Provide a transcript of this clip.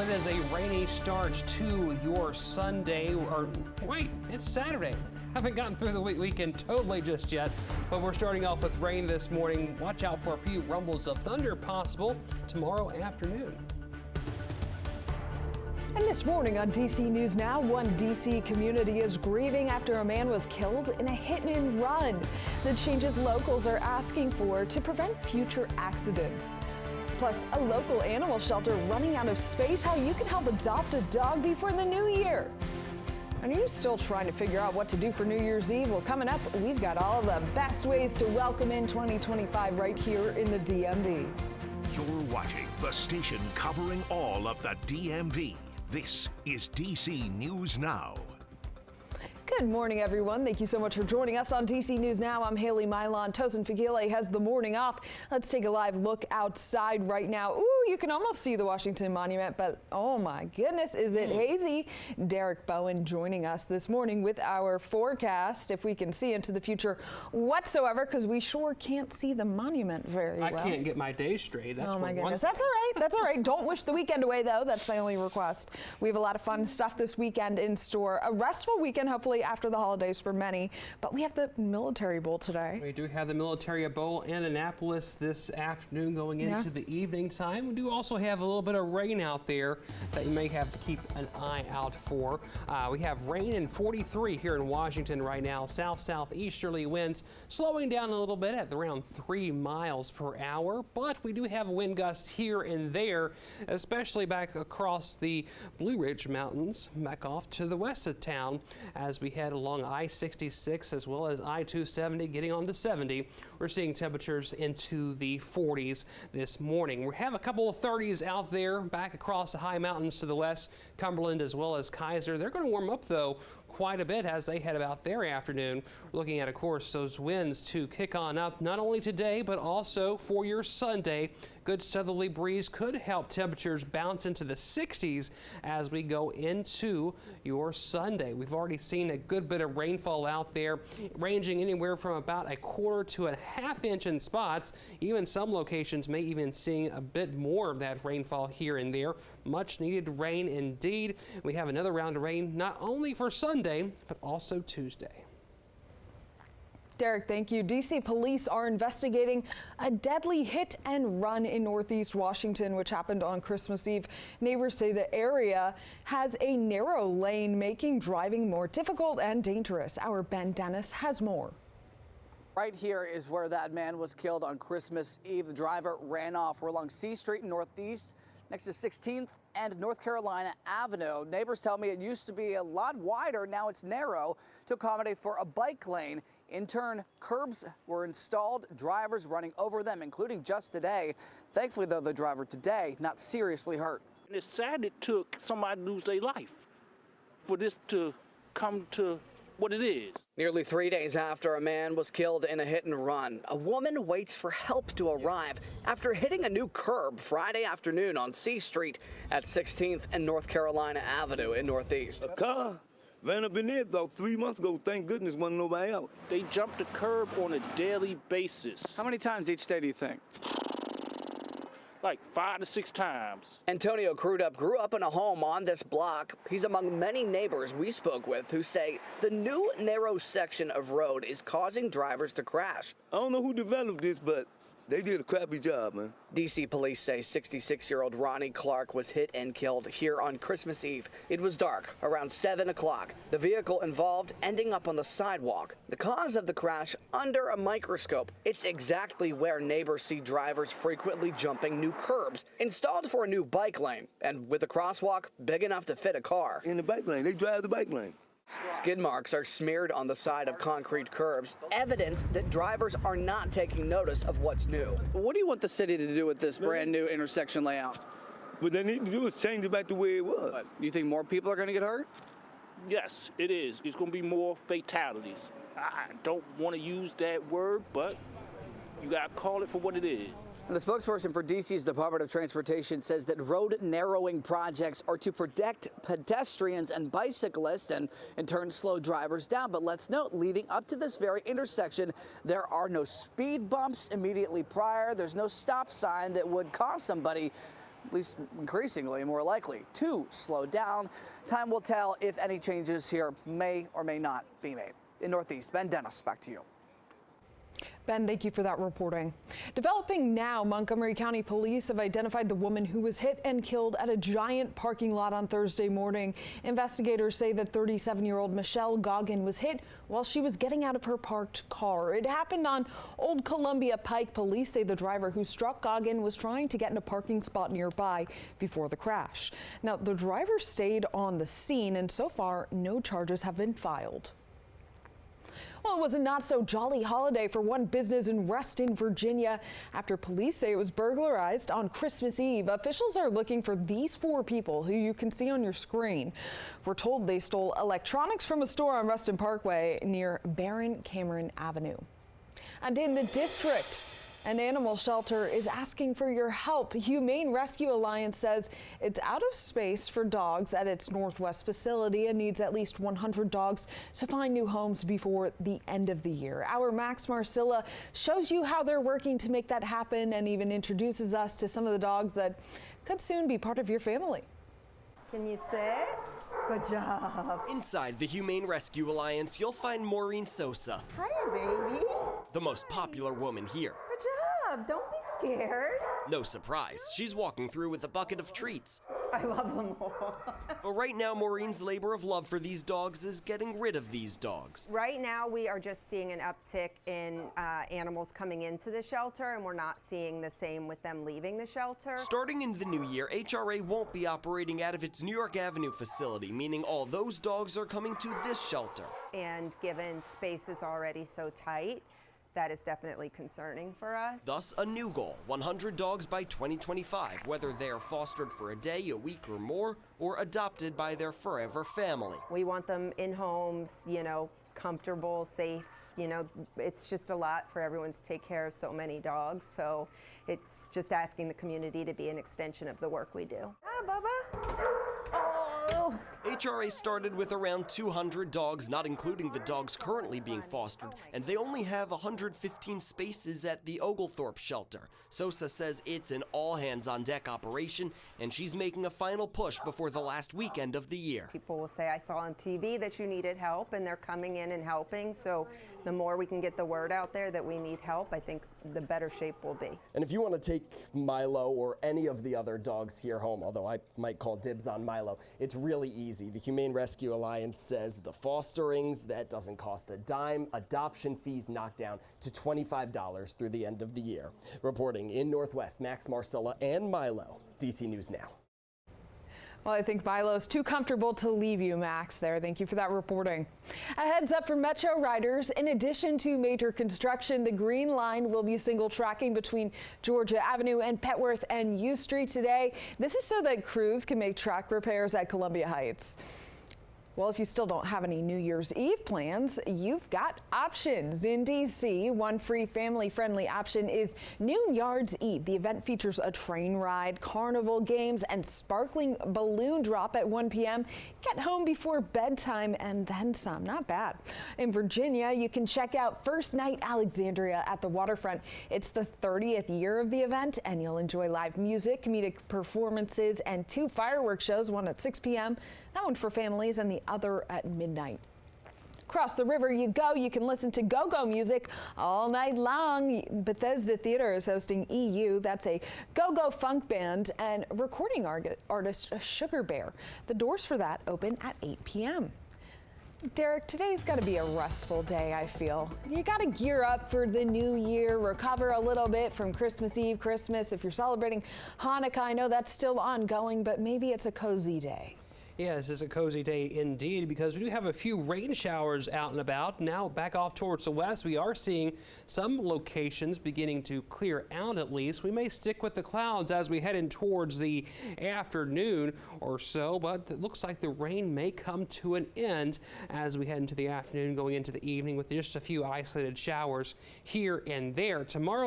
Well, it is a rainy start to your Sunday, or wait, it's Saturday. Haven't gotten through the weekend totally just yet, but we're starting off with rain this morning. Watch out for a few rumbles of thunder possible tomorrow afternoon. And this morning on DC News Now, one DC community is grieving after a man was killed in a hit and run. The changes locals are asking for to prevent future accidents. Plus, a local animal shelter running out of space, how you can help adopt a dog before the new year. And are you still trying to figure out what to do for New Year's Eve? Well, coming up, we've got all the best ways to welcome in 2025 right here in the DMV. You're watching the station covering all of the DMV. This is DC News Now. Good morning, everyone. Thank you so much for joining us on DC News Now. I'm Haley Milon. Tosin Fagile has the morning off. Let's take a live look outside right now. Ooh, you can almost see the Washington Monument, but oh my goodness, is it hazy? Derek Bowen joining us this morning with our forecast, if we can see into the future whatsoever, because we sure can't see the monument very well. I can't get my day straight. That's oh my goodness. That's all right. That's all right. Don't wish the weekend away, though. That's my only request. We have a lot of fun stuff this weekend in store. A restful weekend, hopefully, after the holidays for many, but we have the Military Bowl today. We do have the Military Bowl in Annapolis this afternoon going into the evening time. We do also have a little bit of rain out there that you may have to keep an eye out for. We have rain in 43 here in Washington right now. South-southeasterly winds slowing down a little bit at around 3 miles per hour, but we do have wind gusts here and there, especially back across the Blue Ridge Mountains, back off to the west of town as we head along I-66 as well as I-270 getting on to 70. We're seeing temperatures into the 40s this morning. We have a couple of 30s out there back across the high mountains to the west, Cumberland as well as Kaiser. They're going to warm up though quite a bit as they head about their afternoon. We're looking at, of course, those winds to kick on up not only today but also for your Sunday. Good southerly breeze could help temperatures bounce into the 60s as we go into your Sunday. We've already seen a good bit of rainfall out there, ranging anywhere from about 1/4 to 1/2 inch in spots. Even some locations may even seeing a bit more of that rainfall here and there. Much needed rain indeed. We have another round of rain not only for Sunday but also Tuesday. Derek, thank you. DC police are investigating a deadly hit and run in Northeast Washington, which happened on Christmas Eve. Neighbors say the area has a narrow lane, making driving more difficult and dangerous. Our Ben Dennis has more. Right here is where that man was killed on Christmas Eve. The driver ran off. We're along C Street in Northeast, next to 16th and North Carolina Avenue. Neighbors tell me it used to be a lot wider. Now it's narrow to accommodate for a bike lane. In turn, curbs were installed, drivers running over them, including just today. Thankfully, though, the driver today not seriously hurt. And it's sad it took somebody to lose their life for this to come to what it is. Nearly 3 days after a man was killed in a hit and run, a woman waits for help to arrive after hitting a new curb Friday afternoon on C Street at 16th and North Carolina Avenue in Northeast. A car ran up in there about 3 months ago. Thank goodness wasn't nobody out. They jump the curb on a daily basis. How many times each day do you think? Like 5 to 6 times. Antonio Crudup grew up in a home on this block. He's among many neighbors we spoke with who say the new narrow section of road is causing drivers to crash. I don't know who developed this, but they did a crappy job, man. DC police say 66-year-old Ronnie Clark was hit and killed here on Christmas Eve. It was dark, around 7 o'clock. The vehicle involved ending up on the sidewalk. The cause of the crash under a microscope. It's exactly where neighbors see drivers frequently jumping new curbs installed for a new bike lane, and with a crosswalk big enough to fit a car. In the bike lane, they drive the bike lane. Skid marks are smeared on the side of concrete curbs, evidence that drivers are not taking notice of what's new. What do you want the city to do with this brand new intersection layout? What they need to do is change it back the way it was. You think more people are going to get hurt? Yes, it is. It's going to be more fatalities. I don't want to use that word, but you got to call it for what it is. And the spokesperson for DC's Department of Transportation says that road narrowing projects are to protect pedestrians and bicyclists and in turn slow drivers down. But let's note, leading up to this very intersection, there are no speed bumps immediately prior. There's no stop sign that would cause somebody at least increasingly more likely to slow down. Time will tell if any changes here may or may not be made. In Northeast, Ben Dennis, back to you. Ben, thank you for that reporting. Developing now, Montgomery County Police have identified the woman who was hit and killed at a Giant parking lot on Thursday morning. Investigators say that 37-year-old Michelle Goggin was hit while she was getting out of her parked car. It happened on Old Columbia Pike. Police say the driver who struck Goggin was trying to get in a parking spot nearby before the crash. Now, the driver stayed on the scene, and so far, no charges have been filed. Well, it was a not-so-jolly holiday for one business in Reston, Virginia, after police say it was burglarized on Christmas Eve. Officials are looking for these 4 people who you can see on your screen. We're told they stole electronics from a store on Reston Parkway near Baron Cameron Avenue. And in the district, an animal shelter is asking for your help. Humane Rescue Alliance says it's out of space for dogs at its Northwest facility and needs at least 100 dogs to find new homes before the end of the year. Our Max Marcilla shows you how they're working to make that happen and even introduces us to some of the dogs that could soon be part of your family. Can you sit? Good job. Inside the Humane Rescue Alliance, you'll find Maureen Sosa. Hi, baby. The most popular woman here. Good job. Don't be scared. No surprise, she's walking through with a bucket of treats. I love them all. But right now, Maureen's labor of love for these dogs is getting rid of these dogs. Right now, we are just seeing an uptick in animals coming into the shelter, and we're not seeing the same with them leaving the shelter. Starting in the new year, HRA won't be operating out of its New York Avenue facility, meaning all those dogs are coming to this shelter. And given space is already so tight, that is definitely concerning for us. Thus, a new goal, 100 dogs by 2025, whether they are fostered for a day, a week, or more, or adopted by their forever family. We want them in homes, you know, comfortable, safe. You know, it's just a lot for everyone to take care of so many dogs. So it's just asking the community to be an extension of the work we do. Ah, Bubba. Oh. HRA started with around 200 dogs, not including the dogs currently being fostered, and they only have 115 spaces at the Oglethorpe shelter. Sosa says it's an all-hands-on-deck operation, and she's making a final push before the last weekend of the year. People will say, I saw on TV that you needed help, and they're coming in and helping. So the more we can get the word out there that we need help, I think the better shape we'll be. And if you want to take Milo or any of the other dogs here home, although I might call dibs on Milo, it's really easy. The Humane Rescue Alliance says the fosterings, that doesn't cost a dime. Adoption fees knocked down to $25 through the end of the year. Reporting in Northwest, Max Marcilla and Milo, DC News Now. Well, I think Milo's too comfortable to leave you, Max, there. Thank you for that reporting. A heads up for Metro riders. In addition to major construction, the Green Line will be single tracking between Georgia Avenue and Petworth and U Street today. This is so that crews can make track repairs at Columbia Heights. Well, if you still don't have any New Year's Eve plans, you've got options. In DC, one free family-friendly option is Noon Yards Eve. The event features a train ride, carnival games, and sparkling balloon drop at 1 p.m. Get home before bedtime and then some. Not bad. In Virginia, you can check out First Night Alexandria at the waterfront. It's the 30th year of the event, and you'll enjoy live music, comedic performances, and 2 fireworks shows, one at 6 p.m., that one for families, and the other at midnight. Across the river you go, you can listen to go-go music all night long. Bethesda Theater is hosting EU. That's a go-go funk band and recording artist Sugar Bear. The doors for that open at 8 p.m. Derek, today's got to be a restful day, I feel. You got to gear up for the new year, recover a little bit from Christmas Eve, Christmas. If you're celebrating Hanukkah, I know that's still ongoing, but maybe it's a cozy day. Yeah, this is a cozy day indeed because we do have a few rain showers out and about. Now back off towards the west, we are seeing some locations beginning to clear out at least. We may stick with the clouds as we head in towards the afternoon or so, but it looks like the rain may come to an end as we head into the afternoon, going into the evening with just a few isolated showers here and there. Tomorrow